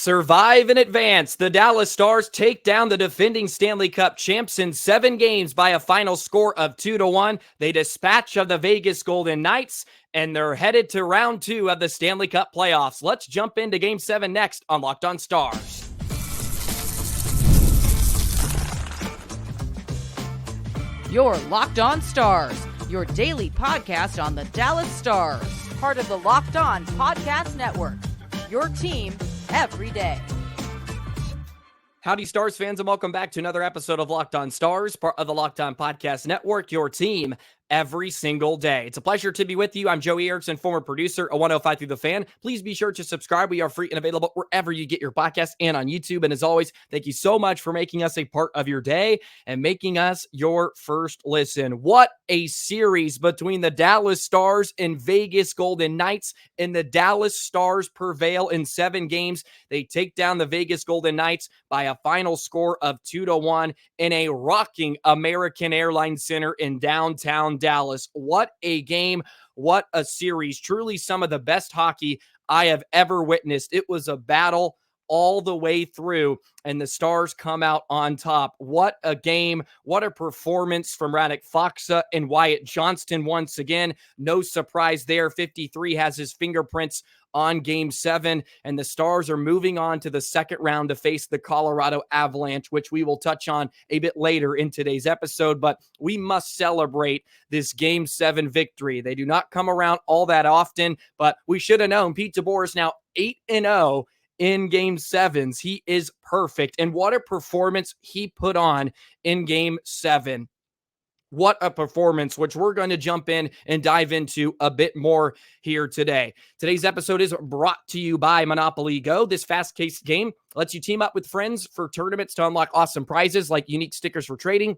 Survive and advance. The Dallas Stars take down the defending Stanley Cup champs in 7 games by a final score of 2-1. They dispatch of the Vegas Golden Knights, and they're headed to round 2 of the Stanley Cup Playoffs. Let's jump into Game 7 next on Locked On Stars. You're Locked On Stars, your daily podcast on the Dallas Stars. Part of the Locked On Podcast Network, your team every day. Howdy, Stars fans, and welcome back to another episode of Locked On Stars, part of the Locked On Podcast Network, your team every single day. It's a pleasure to be with you. I'm Joey Erickson, former producer of 105 Through the Fan. Please be sure to subscribe. We are free and available wherever you get your podcasts and on YouTube. And as always, thank you so much for making us a part of your day and making us your first listen. What a series between the Dallas Stars and Vegas Golden Knights. And the Dallas Stars prevail in 7 games. They take down the Vegas Golden Knights by a final score of 2-1 in a rocking American Airlines Center in downtown Dallas. What a game. What a series. Truly some of the best hockey I have ever witnessed. It was a battle all the way through, and the Stars come out on top. What a game. What a performance from Radek Faksa and Wyatt Johnston once again. No surprise there. 53 has his fingerprints on Game 7, and the Stars are moving on to the second round to face the Colorado Avalanche, which we will touch on a bit later in today's episode, but we must celebrate this Game 7 victory. They do not come around all that often, but we should have known Pete DeBoer is now 8-0 in Game 7s. He is perfect, and what a performance he put on in Game 7. What a performance, which we're going to jump in and dive into a bit more here today. Today's episode is brought to you by Monopoly Go. This fast-paced game lets you team up with friends for tournaments to unlock awesome prizes like unique stickers for trading,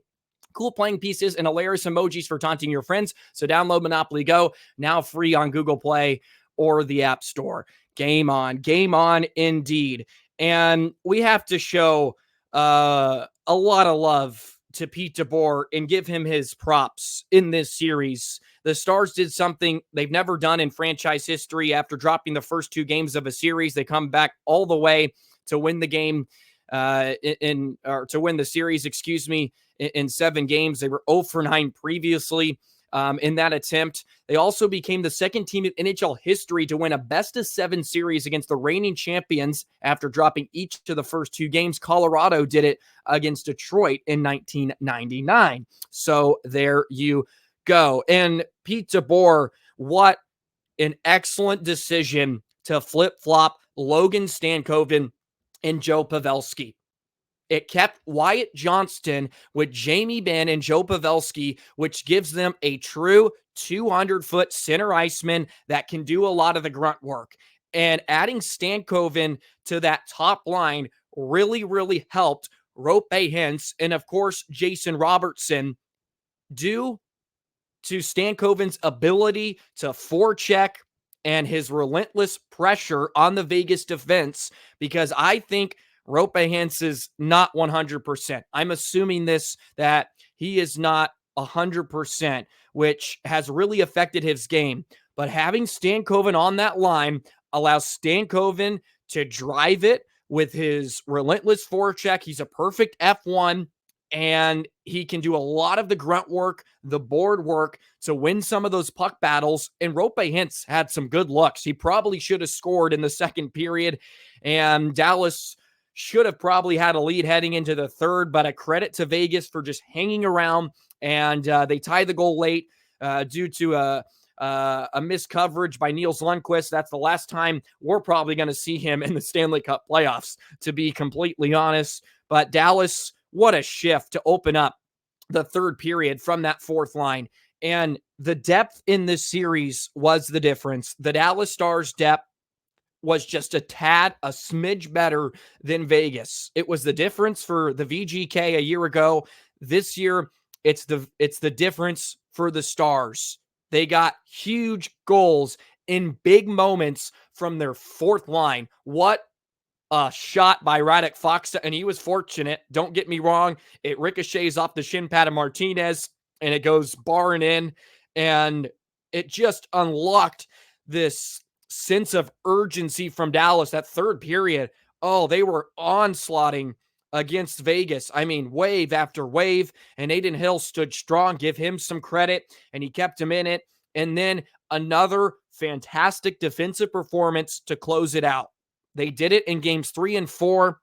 cool playing pieces, and hilarious emojis for taunting your friends. So download Monopoly Go, now free on Google Play or the App Store. Game on indeed. And we have to show a lot of love to Pete DeBoer and give him his props in this series. The Stars did something they've never done in franchise history. After dropping the first 2 games of a series, they come back all the way to win the game to win the series, in 7 games. They were 0 for 9 previously in that attempt. They also became the second team in NHL history to win a best-of-7 series against the reigning champions after dropping each of the first 2 games. Colorado did it against Detroit in 1999. So there you go. And Pete DeBoer, what an excellent decision to flip-flop Logan Stankoven and Joe Pavelski. It kept Wyatt Johnston with Jamie Benn and Joe Pavelski, which gives them a true 200-foot center iceman that can do a lot of the grunt work. And adding Stankoven to that top line really, really helped Roope Hintz and, of course, Jason Robertson, due to Stankoven's ability to forecheck and his relentless pressure on the Vegas defense, because I think Roope Hintz is not 100%. I'm assuming that he is not 100%, which has really affected his game. But having Stankoven on that line allows Stankoven to drive it with his relentless forecheck. He's a perfect F1, and he can do a lot of the grunt work, the board work to win some of those puck battles. And Roope Hintz had some good looks. He probably should have scored in the second period, and Dallas should have probably had a lead heading into the third, but a credit to Vegas for just hanging around, and they tied the goal late due to a missed coverage by Niels Lundqvist. That's the last time we're probably going to see him in the Stanley Cup playoffs, to be completely honest. But Dallas, what a shift to open up the third period from that fourth line. And the depth in this series was the difference. The Dallas Stars' depth was just a smidge better than Vegas. It was the difference for the VGK a year ago. This year, it's the difference for the Stars. They got huge goals in big moments from their fourth line. What a shot by Radek Faksa, and he was fortunate. Don't get me wrong. It ricochets off the shin pad of Martinez, and it goes barring in, and it just unlocked this sense of urgency from Dallas. That third period, Oh, they were onslaughting against Vegas. I mean, wave after wave, and Adin Hill stood strong. Give him some credit, and he kept him in it. And then another fantastic defensive performance to close it out. They did it in games 3 and 4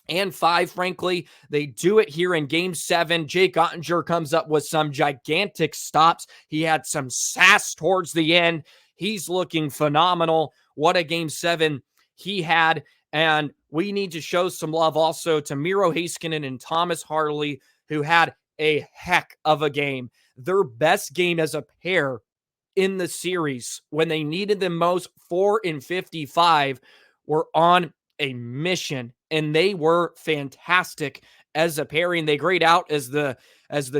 and 5, frankly. They do it here in game 7. Jake Ottinger comes up with some gigantic stops. He had some sass towards the end. He's looking phenomenal. What a game 7 he had. And we need to show some love also to Miro, Heiskanen, and Thomas Harley, who had a heck of a game. Their best game as a pair in the series when they needed them most, 4 and 55, were on a mission, and they were fantastic as a pairing. They grade out as the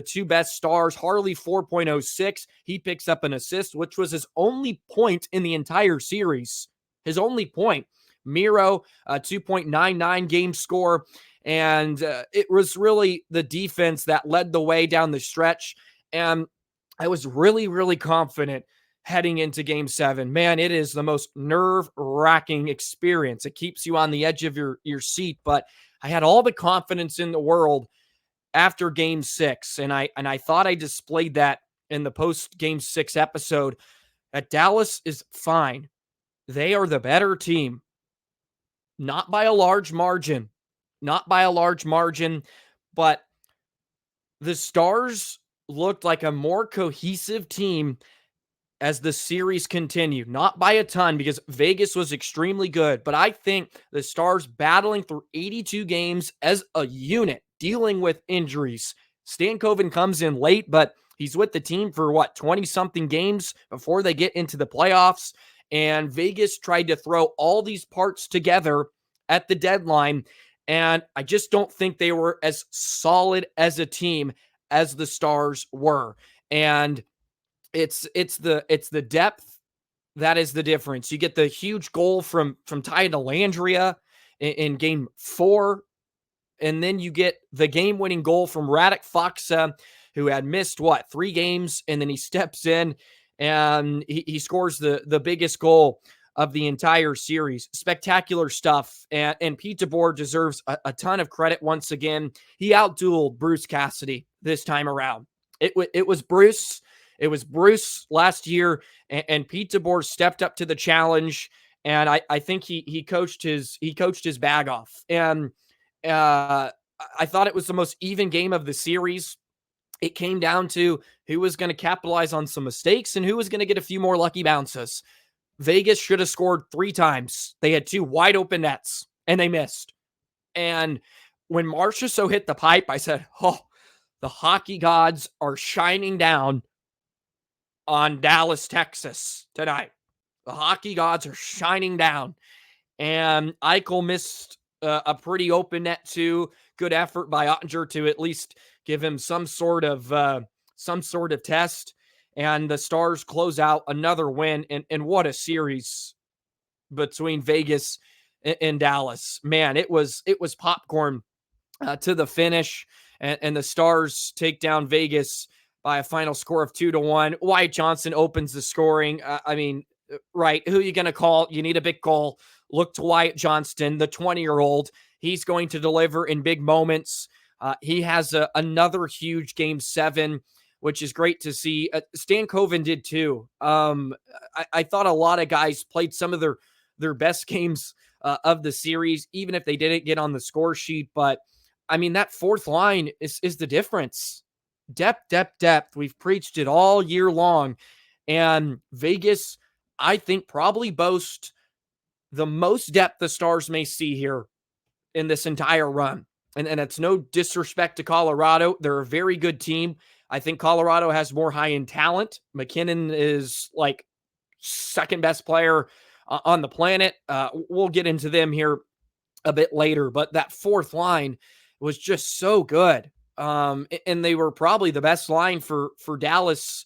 two best stars. Harley 4.06. He picks up an assist, which was his only point in the entire series. His only point. Miro, 2.99 game score. And it was really the defense that led the way down the stretch. And I was really, really confident heading into game 7. Man, it is the most nerve-wracking experience. It keeps you on the edge of your seat. But I had all the confidence in the world after game 6. And I thought I displayed that in the post-game 6 episode. That Dallas is fine. They are the better team. Not by a large margin. Not by a large margin. But the Stars looked like a more cohesive team as the series continued. Not by a ton, because Vegas was extremely good. But I think the Stars battling through 82 games as a unit, dealing with injuries. Stankoven comes in late, but he's with the team for 20-something games before they get into the playoffs. And Vegas tried to throw all these parts together at the deadline. And I just don't think they were as solid as a team as the Stars were. And it's the depth that is the difference. You get the huge goal from Ty Dellandrea in game 4. And then you get the game-winning goal from Radek Faksa, who had missed, 3 games, and then he steps in and he scores the biggest goal of the entire series. Spectacular stuff, and Pete DeBoer deserves a ton of credit once again. He outdueled Bruce Cassidy this time around. It was Bruce. It was Bruce last year, and Pete DeBoer stepped up to the challenge, and I think he coached his bag off. And I thought it was the most even game of the series. It came down to who was going to capitalize on some mistakes and who was going to get a few more lucky bounces. Vegas should have scored 3 times. They had 2 wide open nets, and they missed. And when Marchessault hit the pipe, I said, oh, the hockey gods are shining down on Dallas, Texas tonight. The hockey gods are shining down. And Eichel missed a pretty open net too. Good effort by Ottinger to at least give him some sort of test. And the Stars close out another win. And what a series between Vegas and Dallas. Man, it was popcorn to the finish. And the Stars take down Vegas by a final score of 2-1. Wyatt Johnston opens the scoring. Right. Who are you going to call? You need a big goal. Look to Wyatt Johnston, the 20-year-old. He's going to deliver in big moments. He has another huge game 7, which is great to see. Stankoven did too. I thought a lot of guys played some of their best games of the series, even if they didn't get on the score sheet. But I mean, that fourth line is the difference. Depth. We've preached it all year long. And Vegas, I think, probably boast the most depth the Stars may see here in this entire run. And it's no disrespect to Colorado. They're a very good team. I think Colorado has more high-end talent. Mackinnon is like second best player on the planet. We'll get into them here a bit later. But that fourth line was just so good. And they were probably the best line for Dallas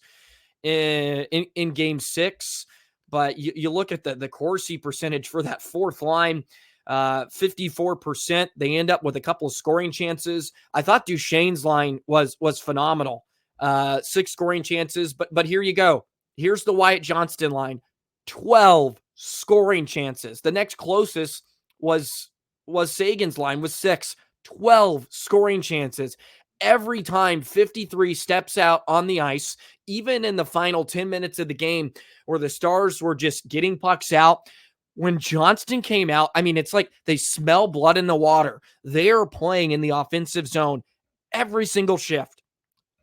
in game 6. But you look at the Corsi percentage for that fourth line, 54%. They end up with a couple of scoring chances. I thought Duchesne's line was phenomenal. 6 scoring chances. But here you go. Here's the Wyatt Johnston line. 12 scoring chances. The next closest was was Sagan's line with 6, 12 scoring chances. Every time 53 steps out on the ice, even in the final 10 minutes of the game where the Stars were just getting pucks out, when Johnston came out, I mean, it's like they smell blood in the water. They are playing in the offensive zone every single shift.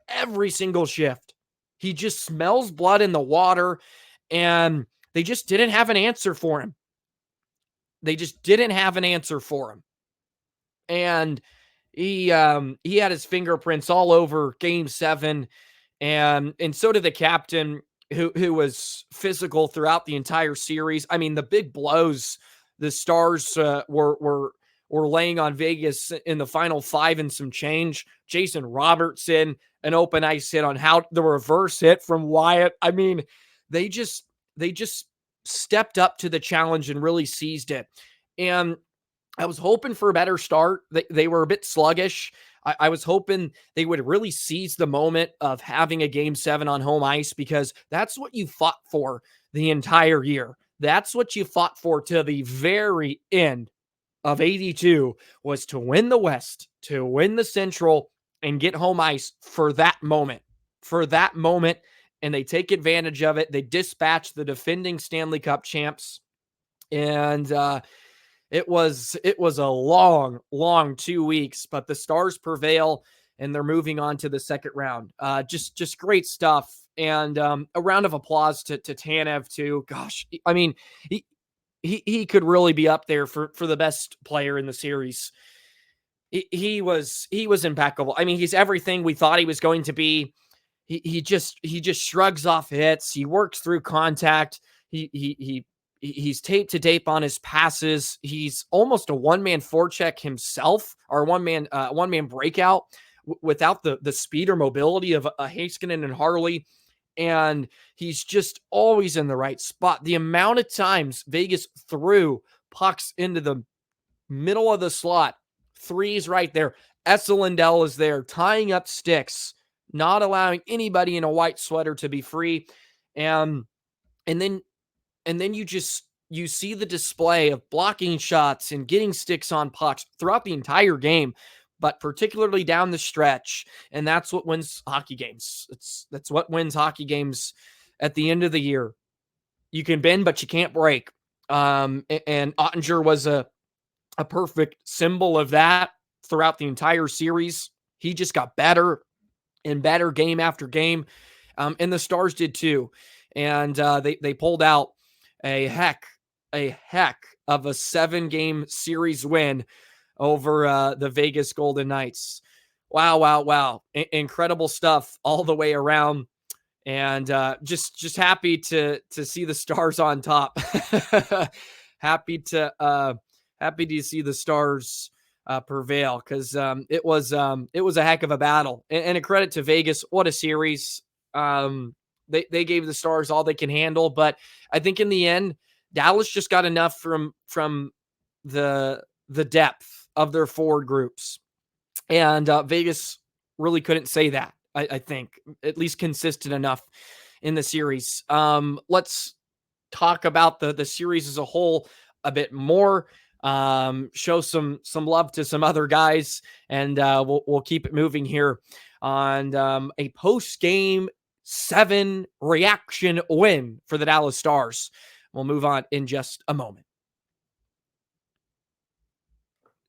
Every single shift. He just smells blood in the water, and they just didn't have an answer for him. They just didn't have an answer for him. And he had his fingerprints all over Game 7, and so did the captain, who was physical throughout the entire series. I mean, the big blows the Stars were laying on Vegas in the final 5 and some change. Jason Robertson, an open ice hit on how the reverse hit from Wyatt. I mean, they just stepped up to the challenge and really seized it. And I was hoping for a better start. They were a bit sluggish. I was hoping they would really seize the moment of having a Game 7 on home ice, because that's what you fought for the entire year. That's what you fought for to the very end of 82, was to win the West, to win the Central, and get home ice for that moment. And they take advantage of it. They dispatch the defending Stanley Cup champs. And it was a long 2 weeks, but the Stars prevail and they're moving on to the second round. Just great stuff. And a round of applause to Tanev too. Gosh, I mean, he could really be up there for the best player in the series. He was impeccable. I mean, he's everything we thought he was going to be. He just shrugs off hits. He works through contact. He's tape to tape on his passes. He's almost a one-man forecheck himself, or one-man breakout without the speed or mobility of a Heiskanen and Harley. And he's just always in the right spot. The amount of times Vegas threw pucks into the middle of the slot, threes right there. Essa Lindell is there tying up sticks, not allowing anybody in a white sweater to be free. And then you see the display of blocking shots and getting sticks on pucks throughout the entire game, but particularly down the stretch. And that's what wins hockey games. That's what wins hockey games at the end of the year. You can bend, but you can't break. And Ottinger was a perfect symbol of that throughout the entire series. He just got better and better game after game. And the Stars did too. And they pulled out a heck of a 7-game series win over the Vegas Golden Knights. Wow. Incredible stuff all the way around. And just happy to see the Stars on top. happy to see the Stars prevail, because it was a heck of a battle. And a credit to Vegas. What a series. They gave the Stars all they can handle, but I think in the end, Dallas just got enough from the depth of their forward groups, and Vegas really couldn't say that. I think at least consistent enough in the series. Let's talk about the series as a whole a bit more. Show some love to some other guys, and we'll keep it moving here on a post-game 7 reaction win for the Dallas Stars. We'll move on in just a moment.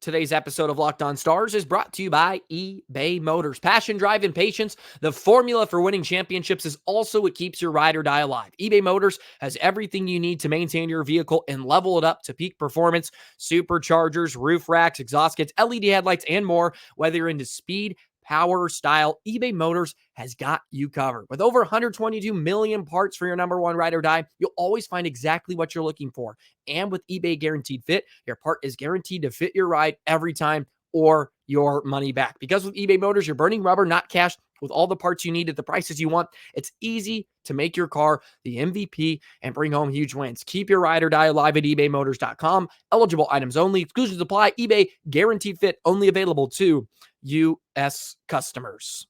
Today's episode of Locked On Stars is brought to you by eBay Motors. Passion, drive, and patience. The formula for winning championships is also what keeps your ride or die alive. eBay Motors has everything you need to maintain your vehicle and level it up to peak performance. Superchargers, roof racks, exhaust kits, LED headlights, and more. Whether you're into speed, power, or style, eBay Motors has got you covered. With over 122 million parts for your number one ride or die, you'll always find exactly what you're looking for. And with eBay Guaranteed Fit, your part is guaranteed to fit your ride every time or your money back. Because with eBay Motors, you're burning rubber, not cash. With all the parts you need at the prices you want, it's easy to make your car the MVP and bring home huge wins. Keep your ride or die alive at ebaymotors.com. Eligible items only. Exclusions apply. eBay Guaranteed Fit only available to U.S. customers.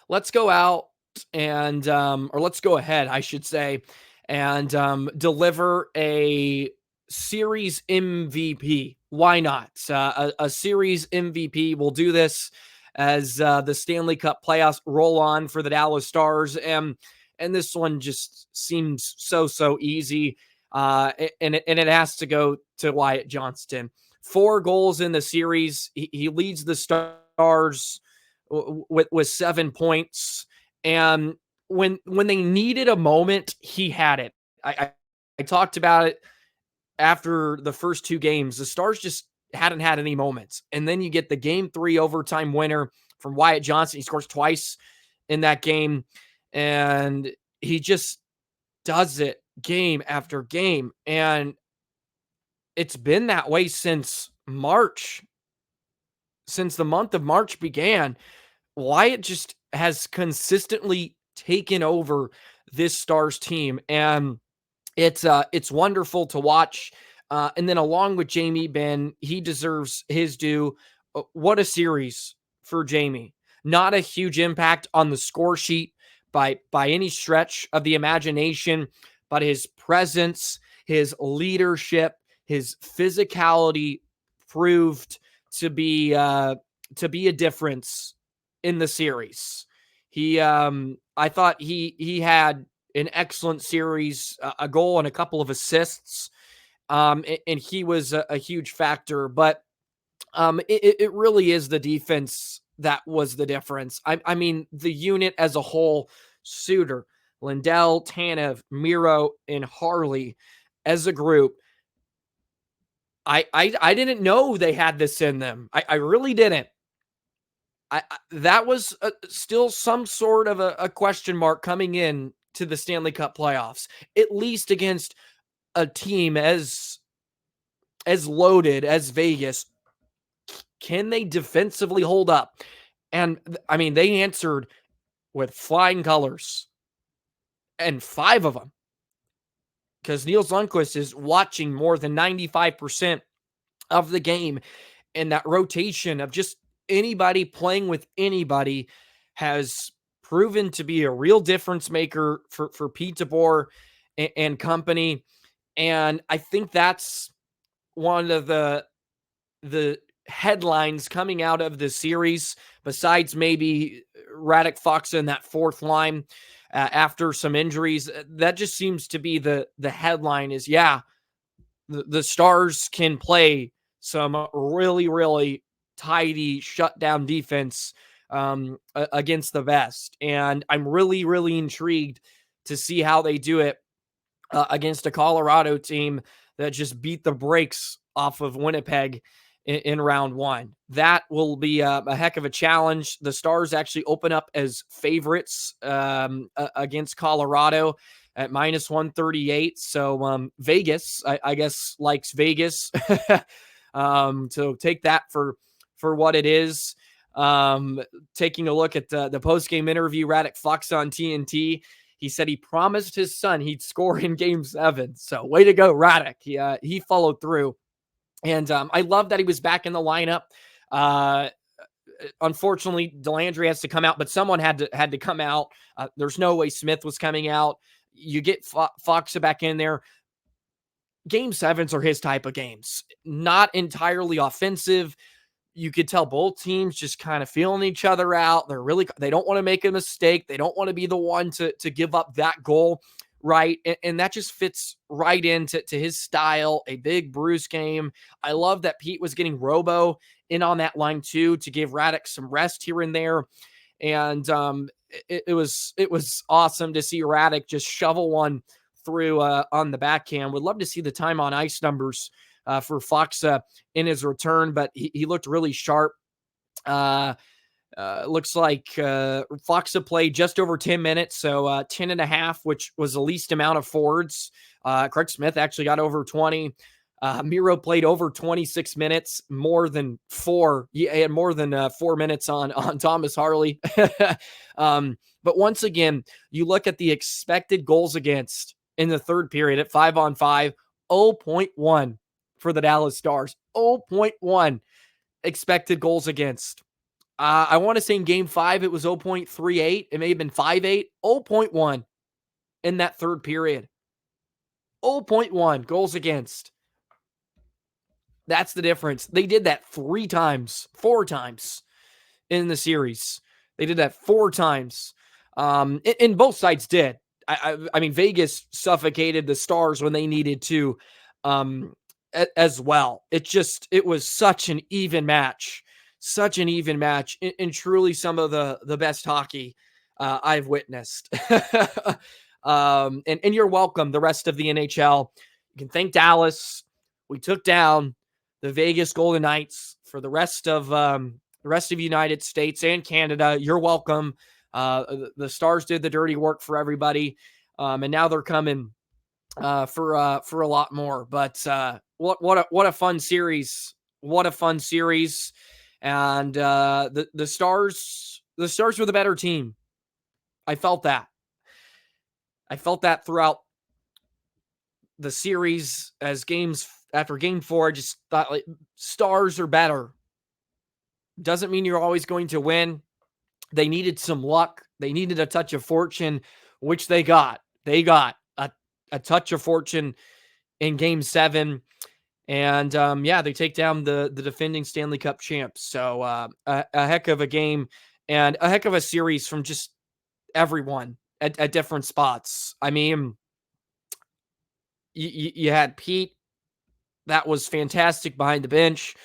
Let's go out and, or let's go ahead, I should say, and deliver a series MVP. Why not? A series MVP. We'll do this as the Stanley Cup playoffs roll on for the Dallas Stars. And this one just seems so easy. And it has to go to Wyatt Johnston. 4 goals in the series. He leads the Stars with 7 points. And when they needed a moment, he had it. I talked about it after the first 2 games. The Stars just hadn't had any moments. And then you get the Game 3 overtime winner from Wyatt Johnston. He scores twice in that game. And he just does it game after game. And it's been that way since March. Since the month of March began, Wyatt just has consistently taken over this Stars team. And it's wonderful to watch. And then along with Jamie Benn, he deserves his due. What a series for Jamie. Not a huge impact on the score sheet by any stretch of the imagination, but his presence, his leadership, his physicality proved to be a difference in the series. I thought he had an excellent series, a goal and a couple of assists. And he was a huge factor, but it really is the defense that was the difference. I mean, the unit as a whole, Suter, Lindell, Tanev, Miro, and Harley as a group, I didn't know they had this in them. I really didn't. That was still some sort of a question mark coming in to the Stanley Cup playoffs, at least against a team as loaded as Vegas. Can they defensively hold up? And I mean, they answered with flying colors, and 5 of them, because Niels Lundqvist is watching more than 95% of the game, and that rotation of just anybody playing with anybody has proven to be a real difference maker for Pete DeBoer and company. And I think that's one of the headlines coming out of the series, besides maybe Radek Faksa in that 4th line after some injuries. That just seems to be the headline is, the Stars can play some really tidy shutdown defense against the best. And I'm really intrigued to see how they do it against a Colorado team that just beat the brakes off of Winnipeg in round 1. That will be a heck of a challenge. The Stars actually open up as favorites against Colorado at -138. So Vegas, I guess, likes Vegas. So take that for what it is. Taking a look at the post-game interview, Radek Faksa on TNT, he said he promised his son he'd score in Game 7. So way to go, Radek. He followed through. And I love that he was back in the lineup. Unfortunately, Delandry has to come out, but someone had to come out. There's no way Smith was coming out. You get Faksa back in there. Game 7s are his type of games. Not entirely offensive. You could tell both teams just kind of feeling each other out. They don't want to make a mistake. They don't want to be the one to give up that goal, right? And that just fits right into his style, a big Bruce game. I love that Pete was getting Robo in on that line too, to give Radek some rest here and there. And it was awesome to see Radek just shovel one through on the backhand. Would love to see the time on ice numbers for Faksa in his return, but he looked really sharp. Looks like Faksa played just over 10 minutes, so 10 and a half, which was the least amount of forwards. Craig Smith actually got over 20. Miro played over 26 minutes, more than 4. He had more than 4 minutes on Thomas Harley. But once again, you look at the expected goals against in the third period at 5-on-5, 0.1 for the Dallas Stars. 0.1 expected goals against. I want to say in Game 5 it was 0.38. It may have been 5.8. 0.1 in that third period. 0.1 goals against. That's the difference. They did that 4 times in the series. They did that 4 times. And both sides did. I mean, Vegas suffocated the Stars when they needed to, as well. It was such an even match, and truly some of the best hockey I've witnessed. And you're welcome, the rest of the NHL. You can thank Dallas. We took down the Vegas Golden Knights. For the rest of United States and Canada, you're welcome. The Stars did the dirty work for everybody, and now they're coming for a lot more. But what a fun series! What a fun series! And the Stars were the better team. I felt that throughout the series. As games after Game 4, I just thought, like, Stars are better. Doesn't mean you're always going to win. They needed some luck. They needed a touch of fortune, which they got. They got a touch of fortune in Game 7. And, they take down the defending Stanley Cup champs. So a heck of a game and a heck of a series from just everyone at different spots. I mean, you had Pete. That was fantastic behind the bench.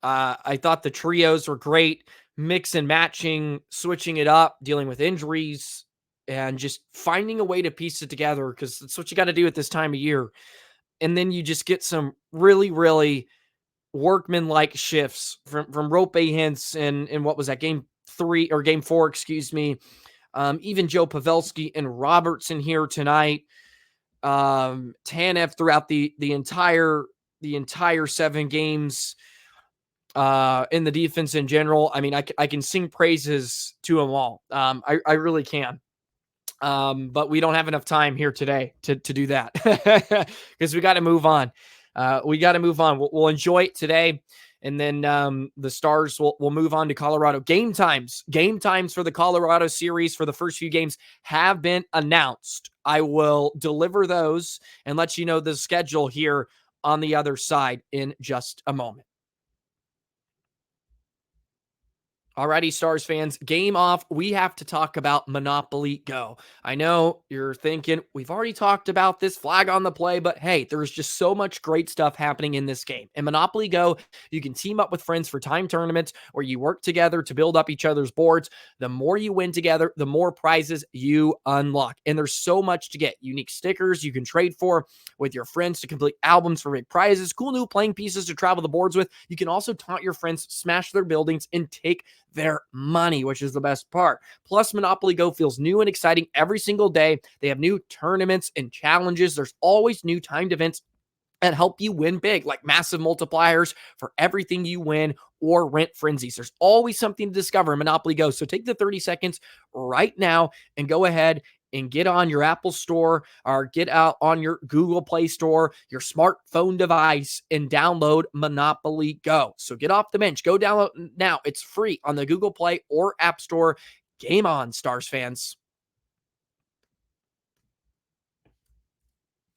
I thought the trios were great, mix and matching, switching it up, dealing with injuries, and just finding a way to piece it together, because that's what you got to do at this time of year. And then you just get some really, really workman-like shifts from Rope hints in what was that, Game 3 or Game 4, excuse me. Even Joe Pavelski and Robertson here tonight. Tanev throughout the entire 7 games. In the defense in general. I mean, I can sing praises to them all. I really can. But we don't have enough time here today to do that, because we got to move on. We'll enjoy it today. And then the Stars will move on to Colorado. Game times for the Colorado series for the first few games have been announced. I will deliver those and let you know the schedule here on the other side in just a moment. Alrighty, Stars fans, game off. We have to talk about Monopoly Go. I know you're thinking, we've already talked about this, flag on the play, but hey, there's just so much great stuff happening in this game. In Monopoly Go, you can team up with friends for time tournaments where you work together to build up each other's boards. The more you win together, the more prizes you unlock. And there's so much to get. Unique stickers you can trade for with your friends to complete albums for big prizes, cool new playing pieces to travel the boards with. You can also taunt your friends, smash their buildings, and take their money, which is the best part. Plus, Monopoly Go feels new and exciting every single day. They have new tournaments and challenges. There's always new timed events that help you win big, like massive multipliers for everything you win or rent frenzies. There's always something to discover in Monopoly Go. So take the 30 seconds right now and go ahead and get on your Apple Store or get out on your Google Play Store, your smartphone device, and download Monopoly Go. So get off the bench. Go download now. It's free on the Google Play or App Store. Game on, Stars fans.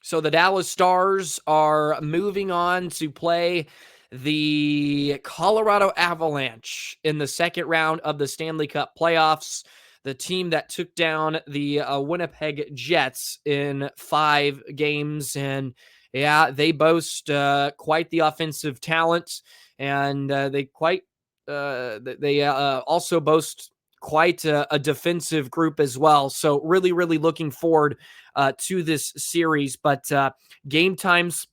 So the Dallas Stars are moving on to play the Colorado Avalanche in the second round of the Stanley Cup Playoffs. The team that took down the Winnipeg Jets in 5 games. And yeah, they boast quite the offensive talent, and they also boast quite a defensive group as well. So really, really looking forward to this series. But game times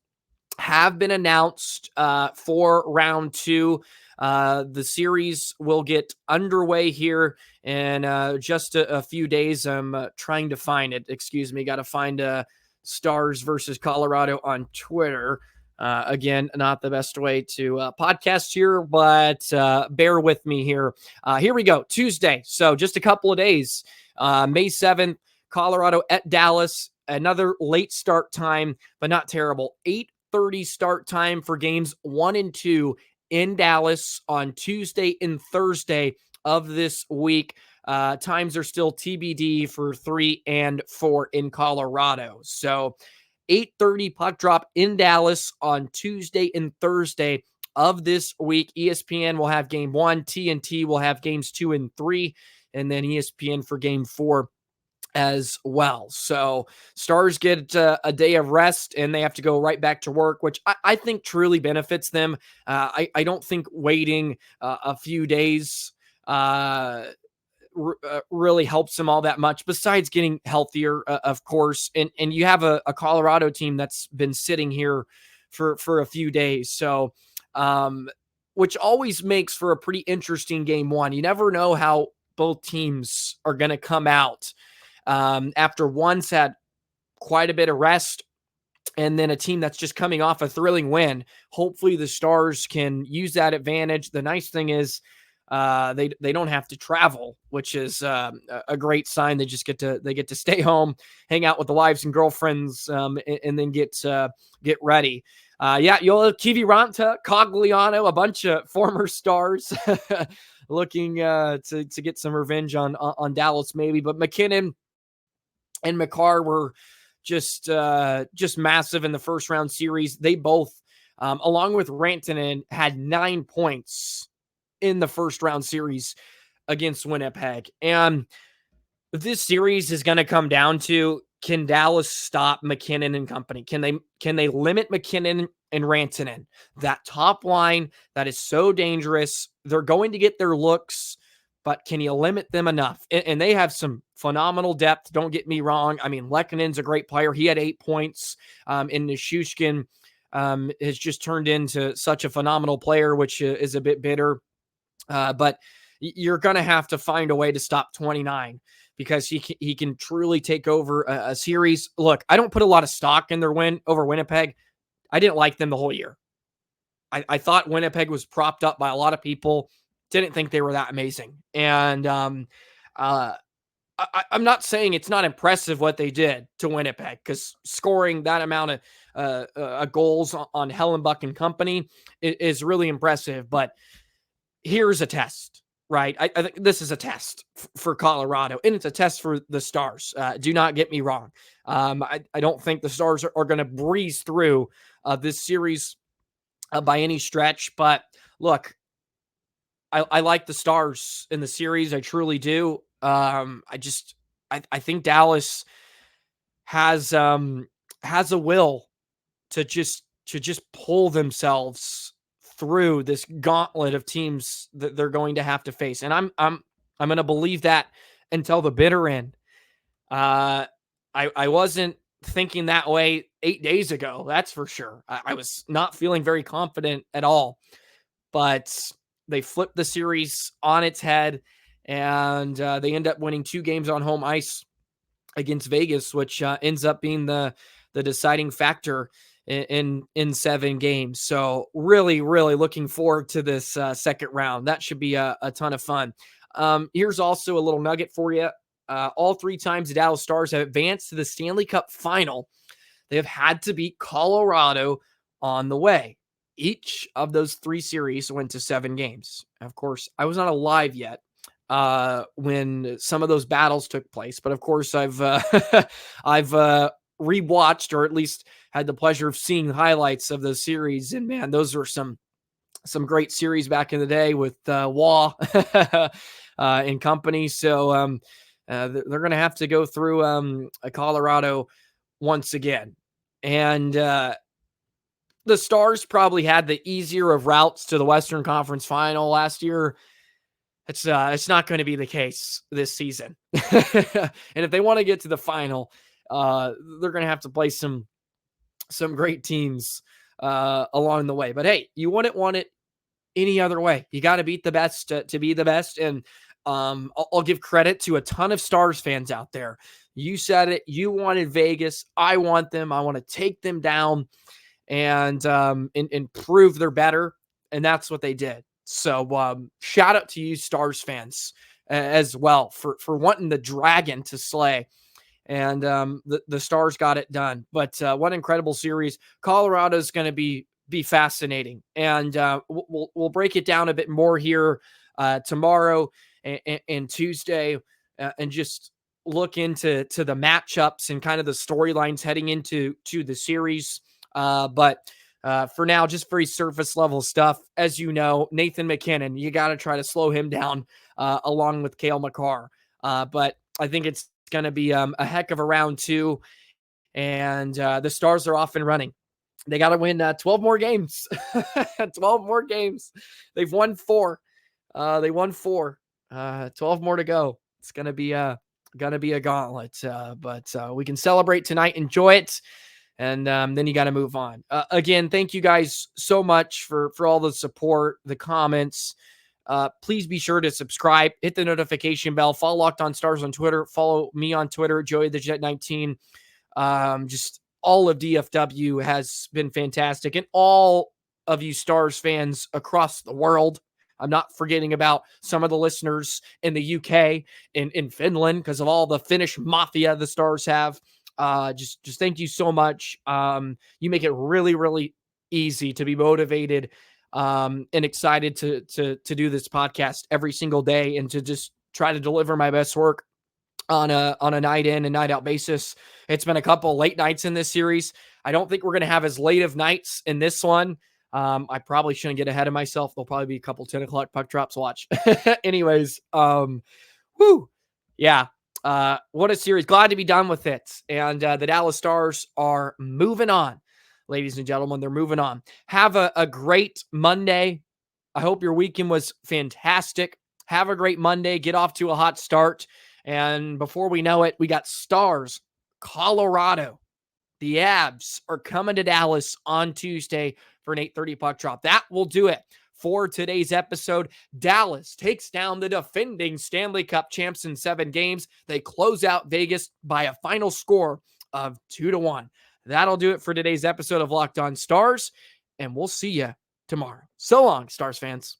have been announced for round 2. The series will get underway here in just a few days. I'm trying to find it. Excuse me. Got to find Stars versus Colorado on Twitter. Again, not the best way to podcast here, but bear with me here. Here we go. Tuesday. So just a couple of days. May 7th, Colorado at Dallas. Another late start time, but not terrible. 8:30 start time for games 1 and 2 in Dallas on Tuesday and Thursday of this week. Times are still TBD for 3 and 4 in Colorado. So 8:30 puck drop in Dallas on Tuesday and Thursday of this week. ESPN will have game 1, TNT will have games 2 and 3, and then ESPN for game 4 as well. So Stars get a day of rest and they have to go right back to work, which I think truly benefits them. I don't think waiting a few days really helps them all that much, besides getting healthier, of course. And you have a Colorado team that's been sitting here for a few days. So, which always makes for a pretty interesting game 1. You never know how both teams are going to come out after one's had quite a bit of rest, and then a team that's just coming off a thrilling win. Hopefully the Stars can use that advantage. The nice thing is they don't have to travel, which is a great sign. They just get to stay home, hang out with the wives and girlfriends, and then get ready. Yoel Kiviranta, Cogliano, a bunch of former Stars looking to get some revenge on Dallas maybe, but Mackinnon and Makar were just massive in the first round series. They both, along with Rantanen, had 9 points in the first round series against Winnipeg. And this series is going to come down to, can Dallas stop MacKinnon and company? Can they limit MacKinnon and Rantanen? That top line that is so dangerous. They're going to get their looks, but can you limit them enough? And they have some phenomenal depth. Don't get me wrong. I mean, Lekkonen's a great player. He had 8 points. And Nichushkin has just turned into such a phenomenal player, which is a bit bitter. But you're going to have to find a way to stop 29, because he can truly take over a series. Look, I don't put a lot of stock in their win over Winnipeg. I didn't like them the whole year. I thought Winnipeg was propped up by a lot of people. Didn't think they were that amazing. And I'm not saying it's not impressive what they did to Winnipeg, because scoring that amount of goals on Hellenbuck and company is really impressive. But here's a test, right? I think this is a test for Colorado, and it's a test for the Stars. Do not get me wrong. I don't think the Stars are going to breeze through this series by any stretch. But look, I like the Stars in the series. I truly do. I think Dallas has a will to just pull themselves through this gauntlet of teams that they're going to have to face. And I'm going to believe that until the bitter end. I wasn't thinking that way 8 days ago. That's for sure. I was not feeling very confident at all, but they flipped the series on its head, and they end up winning 2 games on home ice against Vegas, which ends up being the deciding factor in 7 games. So really, really looking forward to this second round. That should be a ton of fun. Here's also a little nugget for you. All 3 times the Dallas Stars have advanced to the Stanley Cup final, they have had to beat Colorado on the way. Each of those 3 series went to 7 games. Of course, I was not alive yet when some of those battles took place, but of course I've rewatched, or at least had the pleasure of seeing highlights of those series. And man, those were some great series back in the day with Waugh and company. So they're going to have to go through a Colorado once again. And the Stars probably had the easier of routes to the Western Conference Final last year. It's not going to be the case this season. And if they want to get to the final, they're going to have to play some great teams along the way. But hey, you wouldn't want it any other way. You got to beat the best to be the best. And I'll give credit to a ton of Stars fans out there. You said it. You wanted Vegas. I want them. I want to take them down and prove they're better. And that's what they did. So shout out to you Stars fans as well for wanting the dragon to slay. And the Stars got it done. But what incredible series. Colorado is going to be fascinating. And we'll break it down a bit more here tomorrow and Tuesday, and just look into the matchups and kind of the storylines heading into the series. But for now, just very surface level stuff. As you know, Nathan MacKinnon, you got to try to slow him down along with Cale Makar. But I think it's going to be a heck of a round 2. And the Stars are off and running. They got to win 12 more games. 12 more games. They've won 4. They won 4. 12 more to go. It's going to be a gauntlet. But we can celebrate tonight, enjoy it. And then you got to move on. Again, thank you guys so much for all the support, the comments. Please be sure to subscribe, hit the notification bell, follow Locked On Stars on Twitter, follow me on Twitter, Joey the Jet 19. Just all of DFW has been fantastic, and all of you Stars fans across the world. I'm not forgetting about some of the listeners in the UK, in Finland, because of all the Finnish mafia the Stars have. Just thank you so much. You make it really, really easy to be motivated and excited to do this podcast every single day and to just try to deliver my best work on a night in and night out basis. It's been a couple late nights in this series. I don't think we're going to have as late of nights in this one. I probably shouldn't get ahead of myself. There'll probably be a couple 10 o'clock puck drops. Watch. Anyways, yeah. What a series. Glad to be done with it. And the Dallas Stars are moving on, ladies and gentlemen. They're moving on. Have a great Monday. I hope your weekend was fantastic. Have a great Monday. Get off to a hot start. And before we know it, we got Stars, Colorado. The Avs are coming to Dallas on Tuesday for an 8:30 puck drop. That will do it for today's episode. Dallas takes down the defending Stanley Cup champs in 7 games. They close out Vegas by a final score of 2-1. That'll do it for today's episode of Locked On Stars, and we'll see you tomorrow. So long, Stars fans.